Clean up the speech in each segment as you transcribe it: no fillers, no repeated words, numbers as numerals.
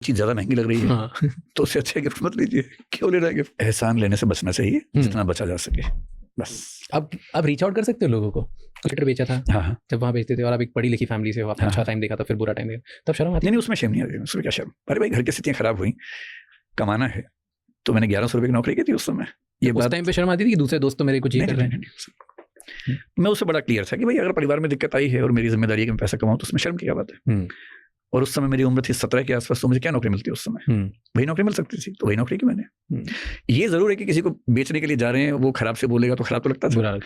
चीज़ ज़्यादा महंगी लग रही है हाँ। तो उससे अच्छा गिफ्ट मत लीजिए, क्यों लेना है गिफ्ट। एहसान लेने से बचना चाहिए जितना बचा जा सके बस। अब रीच आउट कर सकते हो लोगों को। ट्विटर बेचा था, हाँ जब वहाँ बेचते थे और अब एक पढ़ी लिखी फैमिली से हो, आपने अच्छा टाइम देखा तो फिर बुरा टाइम देखा, तब शर्म आती? नहीं, उसमें शर्म नहीं आती, उसमें क्या शर्म। अरे भाई, घर की स्थितियाँ खराब हुई, कमाना है, तो मैंने 1100 रुपये की नौकरी की थी उस समय। ये उस बात टाइम पे शर्म आती थी कि दूसरे दोस्त तो मेरे कुछ ये कर रहे हैं? मैं उससे बड़ा क्लियर था कि भाई अगर परिवार में दिक्कत आई है और मेरी जिम्मेदारी है कि मैं पैसा कमाऊँ तो उसमें शर्म की क्या बात है। और उस समय मेरी उम्र थी 17 के आसपास, तो मुझे क्या नौकरी मिलती है उस समय, वही नौकरी मिल सकती थी, तो वही नौकरी की मैंने। ये जरूर है कि किसी को बेचने के लिए जा रहे हैं, वो खराब से बोलेगा तो खराब तो लगता था,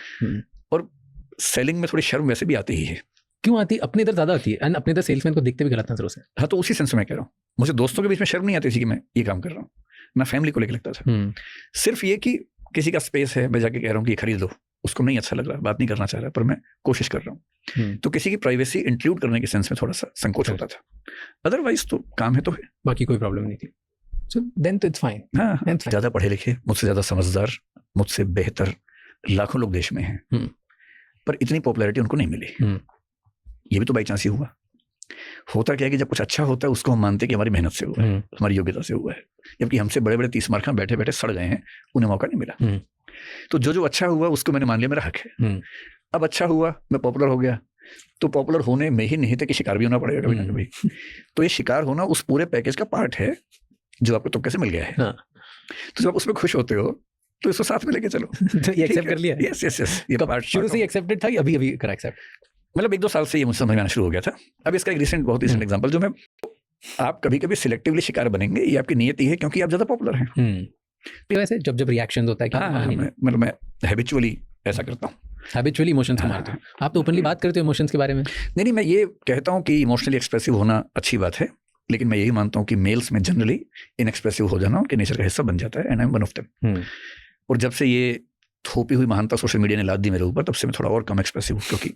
और सेलिंग में थोड़ी शर्म वैसे भी आती ही है। क्यों आती? अपने इधर ज्यादा आती है, एंड अपने इधर सेल्समैन को देखते भी गलत नजरों से। हाँ, तो उसी सेंस में मैं कह रहा हूँ, मुझे दोस्तों के बीच में शर्म नहीं आती थी कि मैं ये काम कर रहा हूँ, ना फैमिली को लेकर लगता था। सिर्फ ये कि किसी का स्पेस है, मैं जाके कह रहा हूँ कि खरीद लो, उसको नहीं अच्छा लग रहा, बात नहीं करना चाह रहा, पर मैं कोशिश कर रहा हूँ, तो किसी की प्राइवेसी इंक्लूड करने के सेंस में थोड़ा सा संकोच होता था। अदरवाइज तो काम है तो है, बाकी कोई प्रॉब्लम नहीं थी। So then तो it's fine. हाँ, ज्यादा पढ़े लिखे, मुझसे ज्यादा समझदार, मुझसे बेहतर लाखों लोग देश में हैं, पर इतनी पॉपुलैरिटी उनको नहीं मिली। ये भी तो बाई चांस ही हुआ। होता क्या है कि जब कुछ अच्छा होता है उसको हम मानते हैं कि हमारी मेहनत से हुआ है, हमारी योग्यता से हुआ है, जबकि हमसे बड़े बड़े 30 मार्क बैठे बैठे सड़ गए हैं, उन्हें मौका नहीं मिला। तो जो अच्छा हुआ उसको मैंने मान लिया मेरा हक है। अब अच्छा हुआ, मैं पॉपुलर हो गया, तो पॉपुलर होने में ही निहित है कि शिकार भी होना पड़ेगा कभी ना कभी। तो ये शिकार होना उस पूरे पैकेज का पार्ट है जो आपको तुक्के से मिल गया है। तो जब उसमें खुश होते हो तो इसको साथ में लेके चलो। तो ये एक्सेप्ट कर लिया? Yes yes yes. ये पार्ट शुरू से ही एक्सेप्टेड था, अभी अभी करा एक्सेप्ट? मतलब 1-2 साल से ये मुझे समझ में आना शुरू हो गया था। अब इसका एक रिसेंट, बहुत रिसेंट एग्जांपल जो मैं, आप कभी कभी सिलेक्टिवली शिकार बनेंगे, ये आपकी नियति है, क्योंकि आप ज्यादा पॉपुलर हैं। वैसे जब रिएक्शन होता है कि मैं हैबिचुअली ऐसा करता हूँ, हैबिचुअली इमोशंस को मारते हो आप। तो ओपनली बात करते हो इमोशंस के बारे में? नहीं, मैं ये कहता हूँ कि इमोशनली एक्सप्रेसिव होना अच्छी बात है, लेकिन मैं यही मानता हूँ कि मेल्स में जनरली इनएक्सप्रेसिव हो जाना उनके नेचर का हिस्सा बन जाता है, and I am one of them. और जब से ये थोपी हुई महानता सोशल मीडिया ने लाद दी मेरे ऊपर, तब से मैं थोड़ा और कम एक्सप्रेसिव हूँ। क्योंकि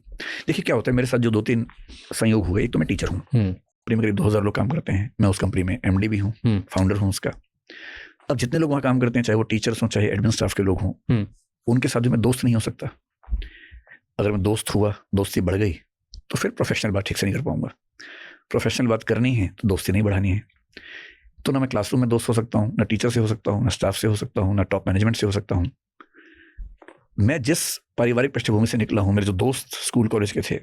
देखिए क्या होता है, मेरे साथ जो 2-3 संयोग हुए, एक तो मैं टीचर हूँ, कंपनी में करीब 2000 लोग काम करते हैं, मैं उस कंपनी में MD भी हूँ, फाउंडर हूँ उसका। अब जितने लोग वहाँ काम करते हैं, चाहे वो टीचर्स हों चाहे एडमिन स्टाफ के लोग हों, उनके साथ भी मैं दोस्त नहीं हो सकता। अगर मैं दोस्त हुआ, दोस्ती बढ़ गई, तो फिर प्रोफेशनल बात ठीक से नहीं कर पाऊंगा। प्रोफेशनल बात करनी है तो दोस्ती नहीं बढ़ानी है। तो ना मैं क्लासरूम में दोस्त हो सकता हूँ, ना टीचर से हो सकता हूँ, ना स्टाफ से हो सकता हूँ, ना टॉप मैनेजमेंट से हो सकता हूँ। मैं जिस पारिवारिक पृष्ठभूमि से निकला हूँ, मेरे जो दोस्त स्कूल कॉलेज के थे,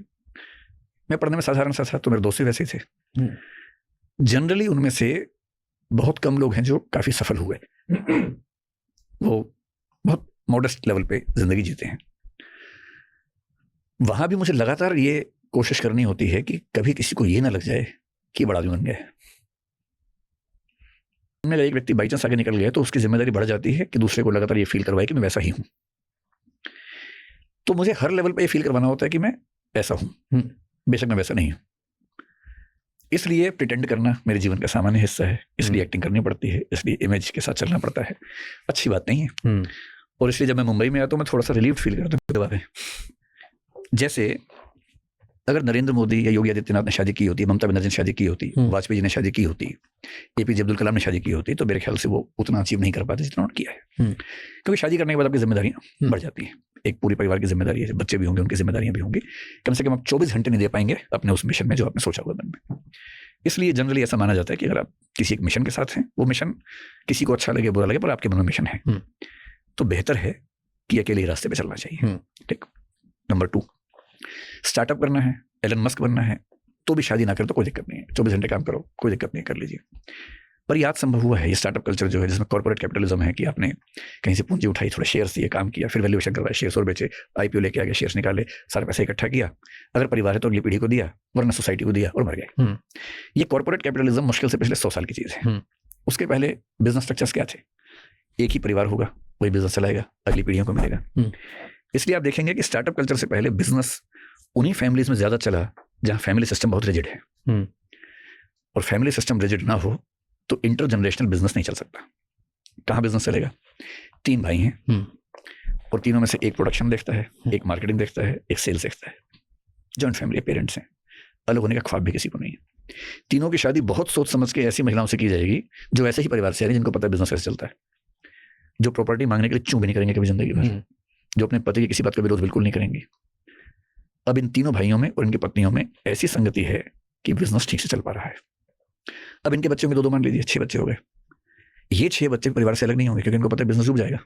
मैं पढ़ने में साधारण सा था, तो मेरे दोस्त भी वैसे थे। जनरली उनमें से बहुत कम लोग हैं जो काफी सफल हुए, वो बहुत मॉडेस्ट लेवल पे जिंदगी जीते हैं। वहां भी मुझे लगातार ये कोशिश करनी होती है कि कभी किसी को ये ना लग जाए कि बड़ा आदमी बन गए। मेरा एक व्यक्ति बाई चांस आगे निकल गया तो उसकी जिम्मेदारी बढ़ जाती है कि दूसरे को लगातार ये फील करवाए कि मैं वैसा ही हूं। तो मुझे हर लेवल पे ये फील करवाना होता है कि मैं ऐसा हूं, बेशक मैं वैसा नहीं हूं। इसलिए प्रिटेंड करना मेरे जीवन का सामान्य हिस्सा है, इसलिए एक्टिंग करनी पड़ती है, इसलिए इमेज के साथ चलना पड़ता है। अच्छी बात नहीं है। और इसलिए जब मैं मुंबई में आया तो मैं थोड़ा सा रिलीफ फील करता हूँ। जैसे अगर नरेंद्र मोदी या योगी आदित्यनाथ ने शादी की होती, ममता बनर्जी ने शादी की होती, वाजपेयी जी ने शादी की होती, APJ अब्दुल कलाम ने शादी की होती, तो मेरे ख्याल से वो उतना अचीव नहीं कर पाते जितना उन्होंने किया है। क्योंकि शादी करने के बाद आपकी जिम्मेदारियां बढ़ जाती हैं, एक पूरी परिवार की जिम्मेदारी है, बच्चे भी होंगे, उनकी जिम्मेदारियां भी होंगी। कम से कम आप 24 घंटे नहीं दे पाएंगे अपने उस मिशन में जो आपने सोचा हुआ मन में। इसलिए जनरली ऐसा माना जाता है कि अगर आप किसी एक मिशन के साथ हैं, वो मिशन किसी को अच्छा लगे बुरा लगे, पर आपके मन में मिशन है, तो बेहतर है कि अकेले ही रास्ते पे चलना चाहिए। ठीक। नंबर 2, स्टार्टअप करना है, एलन मस्क बनना है, तो भी शादी ना करें तो कोई दिक्कत नहीं है, 24 घंटे काम करो, कोई दिक्कत नहीं, कर लीजिए। पर ये आज संभव हुआ है, ये स्टार्टअप कल्चर जो है, जिसमें कॉर्पोरेट कैपिटलिज्म है कि आपने कहीं से पूंजी उठाई, थोड़े शेयर्स दिए, काम किया, फिर वैल्यूएशन करवाया, शेयर्स और बेचे, IPO लेके आ गए, शेयर्स निकाले, सारा पैसा इकट्ठा किया, अगर परिवार है तो अगली पीढ़ी को दिया, वरना सोसाइटी को दिया और मर गए। ये कॉर्पोरेट कैपिटलिज्म मुश्किल से पिछले 100 साल की चीज है। उसके पहले बिजनेस स्ट्रक्चर्स क्या थे? एक ही परिवार होगा, वही बिजनेस चलाएगा, अगली पीढ़ियों को मिलेगा। इसलिए आप देखेंगे कि स्टार्टअप कल्चर से पहले बिजनेस उन्हीं फैमिलीज में ज्यादा चला जहां फैमिली सिस्टम बहुत रिजिड है। और फैमिली सिस्टम रिजिड ना हो तो इंटरजनरेशनल बिजनेस नहीं चल सकता। कहाँ बिजनेस चलेगा? 3 भाई हैं और तीनों में से एक प्रोडक्शन देखता है, एक मार्केटिंग देखता है, एक सेल्स देखता है। जॉइंट फैमिली, पेरेंट्स हैं, अलग होने का ख्वाब भी किसी को नहीं है। तीनों की शादी बहुत सोच समझ के ऐसी महिलाओं से की जाएगी जो ऐसे ही परिवार से आ रही, जिनको पता है बिजनेस कैसे चलता है, जो प्रॉपर्टी मांगने के लिए चूं भी नहीं करेंगे कभी जिंदगी भर, जो अपने पति की किसी बात का विरोध बिल्कुल नहीं करेंगी। अब इन तीनों भाइयों में और इनकी पत्नियों में ऐसी संगति है कि बिजनेस ठीक से चल पा रहा है। अब इनके बच्चे होंगे 2-2 मान लीजिए, 6 बच्चे हो गए। ये 6 बच्चे परिवार से अलग नहीं होंगे क्योंकि इनको पता है बिजनेस डूब जाएगा।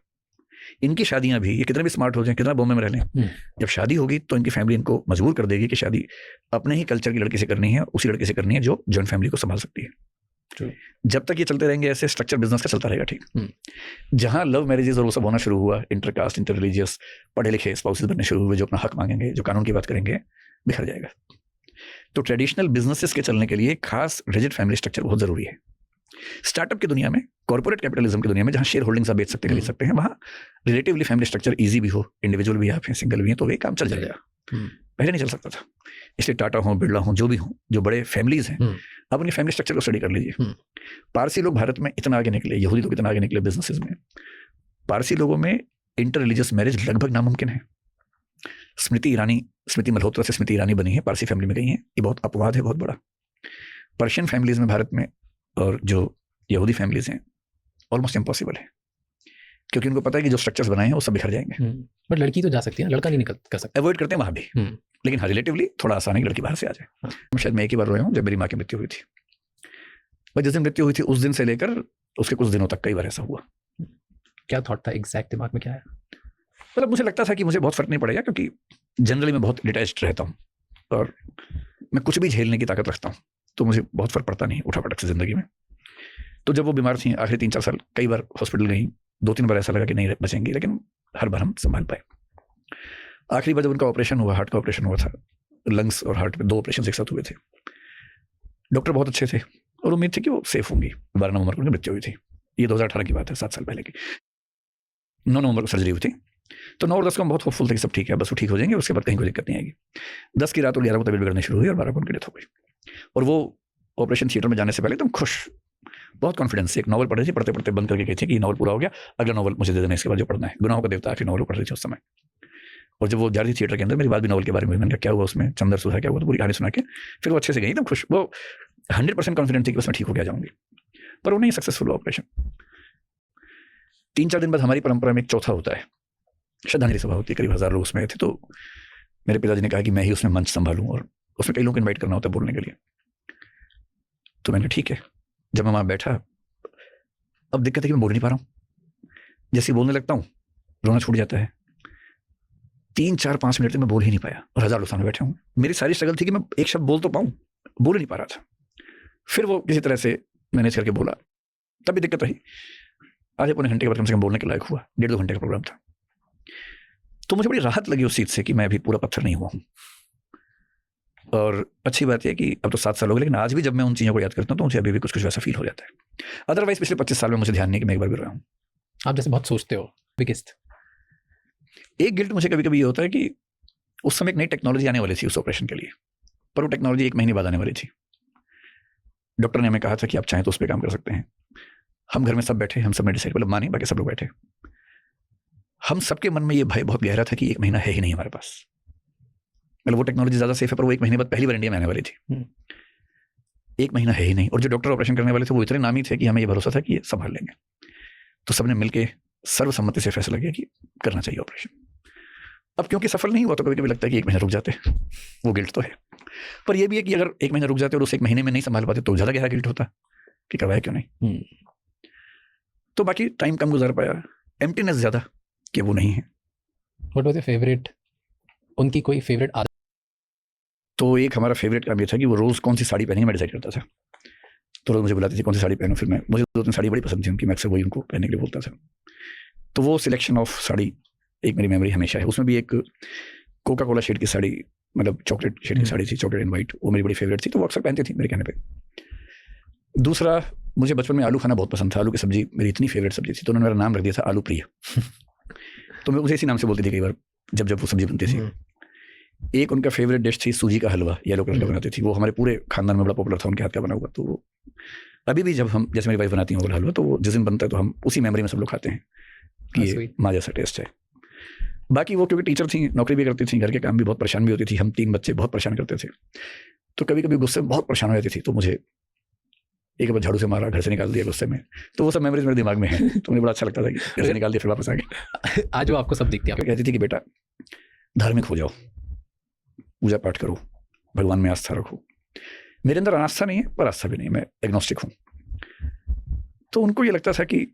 इनकी शादियां भी, ये कितने भी स्मार्ट हो जाएं, कितना बॉम्बे में रह लें, जब शादी होगी तो इनकी फैमिली इनको मजबूर कर देगी कि शादी अपने ही कल्चर की लड़की से करनी है, उसी लड़के से करनी है जो जॉइंट फैमिली को संभाल सकती है। जब तक ये चलते रहेंगे ऐसे, स्ट्रक्चर बिजनेस का चलता रहेगा। ठीक, जहां लव मैरिजेस और वो सब होना शुरू हुआ, इंटरकास्ट, इंटर रिलीजियस, पढ़े लिखे स्पाउसेस बनने शुरू हुए जो अपना हक मांगेंगे, जो कानून की बात करेंगे, बिखर जाएगा। तो ट्रेडिशनल बिजनेसेस के चलने के लिए खास रिजिड फैमिली स्ट्रक्चर बहुत जरूरी है। स्टार्टअप की दुनिया में, कॉर्पोरेट कैपिटलिज्म की दुनिया में, जहां शेयर होल्डिंग्स आप बेच सकते खरीद सकते हैं, वहां रिलेटिवली फैमिली स्ट्रक्चर इजी भी हो, इंडिविजुअल भी आप हैं, सिंगल भी हैं, तो वही काम चल जाएगा। पहले नहीं चल सकता था। इसलिए टाटा हो, बिरला हो, जो भी हो, जो बड़े फैमिलीज हैं, आप उनकी फैमिली स्ट्रक्चर को स्टडी कर लीजिए। पारसी लोग भारत में इतना आगे निकले, यहूदी लोग इतना आगे निकले बिजनेसेस में। पारसी लोगों में इंटर रिलीजियस मैरिज लगभग नामुमकिन है। स्मृति मल्होत्रा से स्मृति ईरानी बनी है, पारसी फैमिली में गई हैं, ये बहुत अपवाद है, बहुत बड़ा। पर्शियन फैमिलीज में भारत में और जो यहूदी फैमिलीज हैं, ऑलमोस्ट इम्पॉसिबल है, क्योंकि उनको पता है कि जो स्ट्रक्चर्स बनाए हैं वो सब बिखर जाएंगे। बट लड़की तो जा सकती है, लड़का नहीं निकल कर सकता। अवॉइड करते हैं वहां भी, लेकिन हाँ, रिलेटिवली थोड़ा आसान है कि लड़की बाहर से आ जाए। शायद मैं एक ही बार रोया हूँ जब मेरी माँ की मृत्यु हुई थी। भाई जिस दिन मृत्यु हुई थी उस दिन से लेकर उसके कुछ दिनों तक कई बार ऐसा हुआ। क्या थॉट था एग्जैक्ट दिमाग में, क्या है? मतलब मुझे लगता था कि मुझे बहुत फर्क नहीं पड़ेगा, क्योंकि जनरली मैं बहुत डिटैच्ड रहता हूँ और मैं कुछ भी झेलने की ताकत रखता हूँ, तो मुझे बहुत फर्क पड़ता नहीं उठा पटक से जिंदगी में। तो जब वो बीमार थी आखिरी 3-4 साल, कई बार हॉस्पिटल गई, 2-3 बार ऐसा लगा कि नहीं बचेंगी, लेकिन हर बार हम संभाल पाए। आखिरी बार जब उनका ऑपरेशन हुआ, हार्ट का ऑपरेशन हुआ था, लंग्स और हार्ट में 2 ऑपरेशन एक साथ हुए थे। डॉक्टर बहुत अच्छे थे और उम्मीद थी कि वो सेफ होंगी। 12 नवंबर को उनकी मृत्यु हुई थी। ये 2018 की बात है, 7 साल पहले की। 9 नवंबर को सर्जरी हुई थी, तो 9 और 10 को हम बहुत होपफुल थे कि सब ठीक है, बस वो ठीक हो जाएंगे, उसके बाद कहीं कोई दिक्कत नहीं आएगी। 10 की रात और 11 को तबीयत बिगड़नी शुरू हुई और 12 को उनकी डेथ हो गई। और वो ऑपरेशन थिएटर में जाने से पहले एकदम खुश, बहुत कॉन्फिडेंस से एक नॉवल पढ़ रही थी, पढ़ते पढ़ते बंद करके गई थी कि नॉवल पूरा हो गया, अगला नॉवल मुझे दे देना, इसके बाद जो पढ़ना है। गुनाहों का देवता आखिरी नॉवल पढ़ रही थी उस समय। और जब वो जा रही थी थिएटर के अंदर, मेरी बात भी नॉवल के बारे में, मैंने कहा क्या हुआ उसमें, चंदर सुधा क्या हुआ, तो पूरी कहानी सुना के फिर वो अच्छे से गई, एकदम खुश। वो 100% कॉन्फिडेंट थी कि बस मैं ठीक हो गया जाऊंगी, पर वो नहीं सक्सेसफुल ऑपरेशन। 3-4 दिन बाद हमारी परंपरा में एक चौथा होता है, श्रद्धांजलि सभा होती है, करीब 1000 लोग उसमें थे। तो मेरे पिताजी ने कहा कि मैं ही उसमें मंच संभालूं और उसमें कई लोग इन्वाइट करना होता है बोलने के लिए। तो मैंने कहा ठीक है। जब मैं वहां बैठा, अब दिक्कत है कि मैं बोल नहीं पा रहा हूँ, जैसे बोलने लगता हूँ रोना छूट जाता है। 3-4-5 मिनट तक मैं बोल ही नहीं पाया और 1000 लोग सामने बैठे होंगे। मेरी सारी स्ट्रगल थी कि मैं एक शब्द बोल तो पाऊँ, बोल ही नहीं पा रहा था। फिर वो किसी तरह से मैनेज करके बोला, तब भी दिक्कत रही। आधे पौने घंटे के बाद कम से कम बोलने के लायक हुआ। 1.5-2 घंटे का प्रोग्राम था। तो मुझे बड़ी राहत लगी उस चीज से कि मैं अभी पूरा पत्थर नहीं हुआ हूँ। और अच्छी बात है कि अब तो 7 साल हो गए, लेकिन आज भी जब मैं उन चीज़ों को याद करता हूँ तो मुझे अभी भी कुछ कुछ वैसा फील हो जाता है। अदरवाइज पिछले 25 साल में मुझे ध्यान नहीं कि मैं एक बार भी रोया हूँ। आप जैसे बहुत सोचते हो, बिगेस्ट एक गिल्ट मुझे कभी कभी ये होता है कि उस समय एक नई टेक्नोलॉजी आने वाली थी उस ऑपरेशन के लिए, पर वो टेक्नोलॉजी 1 महीने बाद आने वाली थी। डॉक्टर ने हमें कहा था कि आप चाहें तो उस पर काम कर सकते हैं। हम घर में सब बैठे, हम सब ने डिसाइड, मतलब माने, बाकी सब लोग बैठे। हम सबके मन में ये भय बहुत गहरा था कि 1 महीना है ही नहीं हमारे पास, मतलब वो टेक्नोलॉजी ज़्यादा सेफ है, पर वो 1 महीने बाद पहली बार इंडिया में आने वाली थी। 1 महीना है ही नहीं, और जो डॉक्टर ऑपरेशन करने वाले थे वो इतने नामी थे कि हमें ये भरोसा था कि ये संभाल लेंगे। तो सबने मिलकर सर्वसम्मति से फैसला किया कि करना चाहिए ऑपरेशन। अब क्योंकि सफल नहीं हुआ तो कभी कभी लगता है कि 1 महीना रुक जाते, वो गिल्ट तो है। पर यह भी है कि अगर 1 महीना रुक जाते और उस 1 महीने में नहीं संभाल पाते तो ज़्यादा गहरा गिल्ट होता कि करवाया क्यों नहीं। तो बाकी टाइम कम गुजार पाया, एम्प्टीनेस ज़्यादा कि वो नहीं है। व्हाट वाज योर फेवरेट, उनकी कोई फेवरेट आदत? तो एक हमारा फेवरेट काम ये था कि वो रोज़ कौन सी साड़ी पहनेंगे मैं डिसाइड करता था। तो रोज़ मुझे बुलाती थी कौन सी साड़ी पहनूं, फिर मुझे 2-3 साड़ी बड़ी पसंद थी उनकी, मैं अक्सर वही उनको पहनने के लिए बोलता था। तो वो सिलेक्शन ऑफ साड़ी एक मेरी मेमोरी हमेशा है। उसमें भी एक कोका कोला शेड की साड़ी, मतलब चॉकलेट शेड की साड़ी थी, चॉकलेट एंड वाइट, वो मेरी बड़ी फेवरेट थी, तो वो अक्सर पहनती थी मेरे कहने पे। दूसरा, मुझे बचपन में आलू खाना बहुत पसंद था। आलू की सब्जी मेरी इतनी फेवरेट सब्जी थी, तो उन्होंने मेरा नाम रख दिया था आलू प्रिय। तो मैं उसे इसी नाम से बोलती थी कई बार जब जब वो सब्जी बनती थी। एक उनका फेवरेट डिश थी सूजी का हलवा, येलो कलर का बनाती थी, वो हमारे पूरे खानदान में बड़ा पॉपुलर था उनके हाथ का बना हुआ। तो वो अभी भी जब हम, जैसे मेरी वाइफ बनाती हैं वो हलवा, तो वो जिस दिन बनता है तो हम उसी मेमोरी में सब लोग खाते हैं कि ये माँ जैसा टेस्ट है। बाकी वो क्योंकि टीचर थी, नौकरी भी करती थी, घर के काम भी बहुत परेशान भी होती थी, हम 3 बच्चे बहुत परेशान करते थे, तो कभी कभी गुस्से में बहुत परेशान हो जाती थी, तो मुझे एक बार झाड़ू से मारा, घर से निकाल दिया गुस्से में। तो वो सब मेमोरीज मेरे दिमाग में है, तो मुझे बड़ा अच्छा लगता था कि घर से निकाल दिया फिर वापस आ गए। आज वो आपको सब दिखती है। कहती थी कि बेटा धार्मिक हो जाओ, पूजा पाठ करो, भगवान में आस्था रखो। मेरे अंदर अनास्था नहीं है पर आस्था भी नहीं, मैं एग्नोस्टिक हूँ। तो उनको ये लगता था कि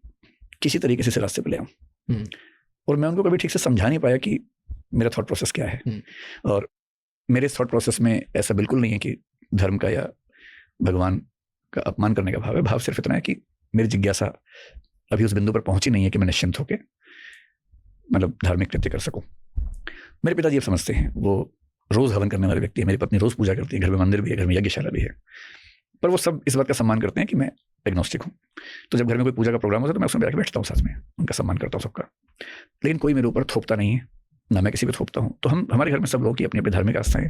किसी तरीके से इस रास्ते पर ले आऊँ, और मैं उनको कभी ठीक से समझा नहीं पाया कि मेरा थॉट प्रोसेस क्या है। और मेरे थॉट प्रोसेस में ऐसा बिल्कुल नहीं है कि धर्म का या भगवान का अपमान करने का भाव है। भाव सिर्फ इतना है कि मेरी जिज्ञासा अभी उस बिंदु पर पहुंची नहीं है कि मैं निश्चिंत होकर मतलब धार्मिक कृत्य कर सकूं। मेरे पिताजी अब समझते हैं, वो रोज हवन करने वाले व्यक्ति है, मेरी पत्नी रोज पूजा करती है, घर में मंदिर भी है, घर में यज्ञशाला भी है, पर वो सब इस बात का सम्मान करते हैं कि मैं एग्नोस्टिक हूँ। तो जब घर में कोई पूजा का प्रोग्राम होता है तो मैं उसमें बैठ बैठता हूँ साथ में, उनका सम्मान करता हूँ सबका, लेकिन कोई मेरे ऊपर थोपता नहीं है, ना मैं किसी पे थोपता हूँ। तो हमारे घर में सब लोग की अपनी अपनी धार्मिक आस्थाएं,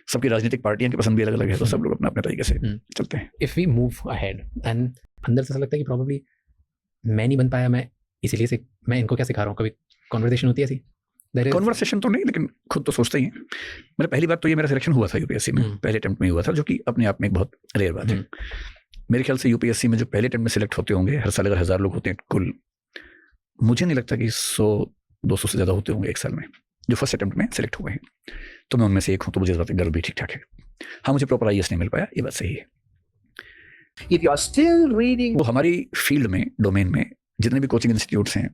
सबकी राजनीतिक पार्टियां की पसंद भी अलग अलग है, तो सब लोग अपने अपने तरीके से चलते हैं। If we move ahead and अंदर से ऐसा लगता है कि प्रॉब्ली मैं नहीं बन पाया, मैं इसीलिए से मैं इनको क्या सिखा रहा हूँ। कभी कॉन्वर्सेशन होती है ऐसी? कॉन्वर्सेशन तो नहीं, लेकिन खुद तो सोचते ही हैं। मेरा पहली बात तो ये, मेरा सिलेक्शन हुआ था यूपीएससी में, पहले अटेम्प्ट में हुआ था, जो कि अपने आप में एक बहुत रेयर बात है। मेरे ख्याल से यूपीएससी में जो पहले अटेम्प्ट में सिलेक्ट होते होंगे, हर साल अगर 1000 लोग होते हैं कुल, मुझे नहीं लगता कि 100-200 से ज़्यादा होते होंगे एक साल में जो फर्स्ट अटेम्प्ट में सिलेक्ट हुए हैं। तो मैं उनमें से एक हूँ, तो मुझे इस बात का गर्व भी ठीक ठाक है। हाँ, मुझे प्रॉपर आईएएस नहीं मिल पाया, ये बात सही है। If you are still reading, वो हमारी फील्ड में, डोमेन में जितने भी कोचिंग इंस्टीट्यूट्स हैं,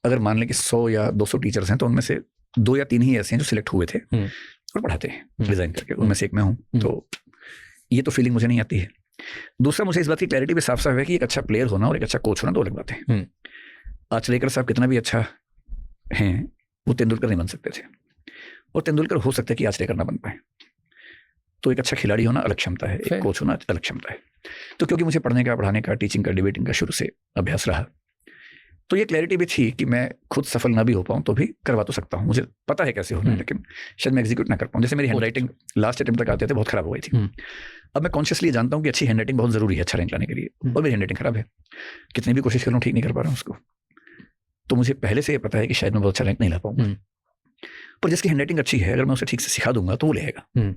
अगर मान लें कि 100 या 200 टीचर्स हैं, तो उनमें से 2 या 3 ही ऐसे हैं जो सिलेक्ट हुए थे और पढ़ाते हैं डिज़ाइन करके, उनमें से एक मैं हूँ। तो ये तो फीलिंग मुझे नहीं आती है। दूसरा, मुझे इस बात की क्लैरिटी भी साफ साफ है कि एक अच्छा प्लेयर होना और एक अच्छा कोच होना दो अलग बातें हैं। आचरेकर साहब कितना भी अच्छा हैं, वो तेंदुलकर नहीं बन सकते थे, और तेंदुलकर हो सकता है कि आचरेकर ना बन पाए। तो एक अच्छा खिलाड़ी होना अलग क्षमता है, एक कोच होना अलग क्षमता है। तो क्योंकि मुझे पढ़ने का, पढ़ाने का, टीचिंग का, डिबेटिंग का शुरू से अभ्यास रहा, तो ये क्लैरिटी भी थी कि मैं खुद सफल ना भी हो पाऊँ तो भी करवा तो सकता हूँ। मुझे पता है कैसे होना है, लेकिन शायद मैं एग्जीक्यूट ना कर पाऊँ। जैसे मेरी हैंड राइटिंग लास्ट अटेम्प्ट तक आते थे बहुत खराब हो गई थी। अब मैं कॉन्शियसली जानता हूँ कि अच्छी हैंड राइटिंग बहुत जरूरी है अच्छा रैंक लाने के लिए, और मेरी हैंड राइटिंग खराब है, कितनी भी कोशिश कर रहा हूँ ठीक नहीं कर पा रहा हूँ उसको। तो मुझे पहले से ये पता है कि शायद मैं बहुत अच्छा रैंक नहीं ला पाऊंगा, पर जिसकी हैंड राइटिंग अच्छी है, अगर मैं उसे ठीक से सिखा दूंगा तो वो लेगा।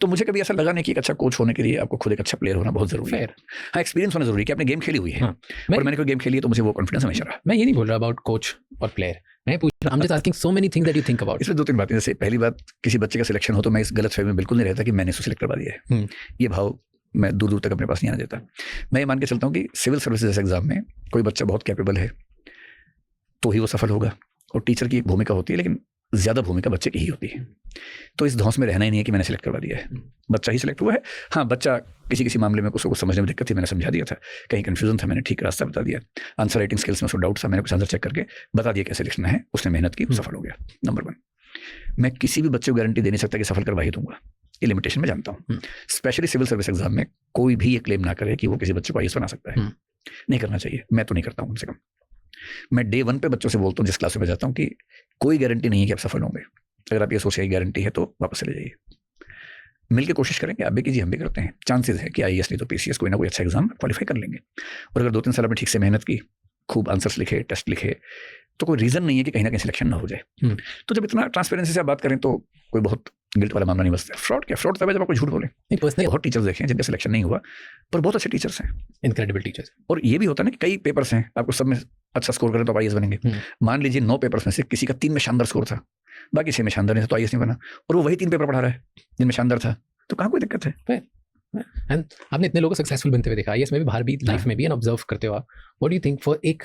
तो मुझे कभी ऐसा लगा नहीं कि एक अच्छा कोच होने के लिए आपको खुद एक अच्छा प्लेयर होना बहुत जरूरी है। हाँ, एक्सपीरियंस होना जरूरी है कि आपने गेम खेली हुई है। और मैंने कोई गेम खेली है तो मुझे वो कॉन्फिडेंस हमेशा रहा। मैं ये नहीं बोल रहा अबाउट कोच और प्लेयर, मैं पूछ रहा हूं, I'm just asking so many things that you think about। इसमें 2-3 बातें। जैसे पहली बात, किसी बच्चे का सिलेक्शन हो तो मैं इस गलत फहमी में बिल्कुल नहीं रहता कि मैंने उसको सिलेक्ट करवा दिया है। ये भाव मैं दूर दूर तक अपने पास नहीं आने देता। मैं ये मान के चलता हूँ कि सिविल सर्विसेज जैसे एग्जाम में कोई बच्चा बहुत कैपेबल है तो ही वो सफल होगा, और टीचर की एक भूमिका होती है, लेकिन ज़्यादा भूमिका बच्चे की ही होती है। तो इस धौंस में रहना ही नहीं है कि मैंने सिलेक्ट करवा दिया है, बच्चा ही सिलेक्ट हुआ है। हाँ, बच्चा किसी मामले में उसको समझने में दिक्कत थी, मैंने समझा दिया था, कहीं कन्फ्यूजन था, मैंने ठीक रास्ता बता दिया। आंसर राइटिंग स्किल्स में उसको डाउट था, मैंने कुछ आंसर चेक करके बता दिया कैसे लिखना है, उसने मेहनत की, सफल हो गया। नंबर 1, मैं किसी भी बच्चे को गारंटी दे नहीं सकता कि सफल करवा ही दूंगा, ये लिमिटेशन मैं जानता हूँ। स्पेशली सिविल सर्विस एग्जाम में कोई भी ये क्लेम ना करे कि वो किसी बच्चे को आईएएस बना सकता है, नहीं करना चाहिए। मैं तो नहीं करता हूँ, कम से कम मैं डे 1 पे बच्चों से बोलता हूँ जिस क्लास में जाता हूँ कि कोई गारंटी नहीं है कि आप सफल होंगे। अगर आप ये सोचिए गारंटी है तो वापस चले जाइए, मिलकर कोशिश करेंगे, आप भी कीजिए, हम भी करते हैं। चांसेस है कि आईएएस नहीं तो पीसीएस कोई ना कोई अच्छा एग्जाम क्वालिफाई कर लेंगे। और अगर 2-3 साल आपने ठीक से मेहनत की, खूब आंसर्स लिखे, टेस्ट लिखे, तो कोई रीज़न नहीं है कि कहीं ना कहीं सिलेक्शन ना हो जाए। तो जब इतना ट्रांसपेरेंसी से आप बात करें तो कोई बहुत गिल्ट वाला मामला नहीं बचता। फ्रॉड क्या, फ्रॉड तब है जब आपको झूठ बोले। बहुत टीचर्स देखे हैं जिनका सिलेक्शन नहीं हुआ, पर बहुत अच्छे टीचर्स हैं, इनक्रेडिबल टीचर्स। और ये भी होता है ना कि कई पेपर्स हैं, आपको सब में अच्छा स्कोर करें तो आईएएस बनेंगे। मान लीजिए 9 पेपर्स में से किसी का 3 में शानदार स्कोर था, बाकी 6 में शानदार नहीं था, तो आईएएस नहीं बना, और वो वही 3 पेपर पढ़ा रहा है जिनमें शानदार था, तो कहाँ कोई दिक्कत है। एंड आपने इतने लोगों को सक्सेसफुल बनते हुए देखा, आईएएस में भी, बाहर भी, लाइफ में भी, एंड ऑब्जर्व करते हो आप। What do you think for एक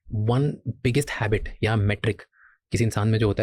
वन बिगेस्ट हैबिट या मेट्रिक किसी इंसान में जो होता है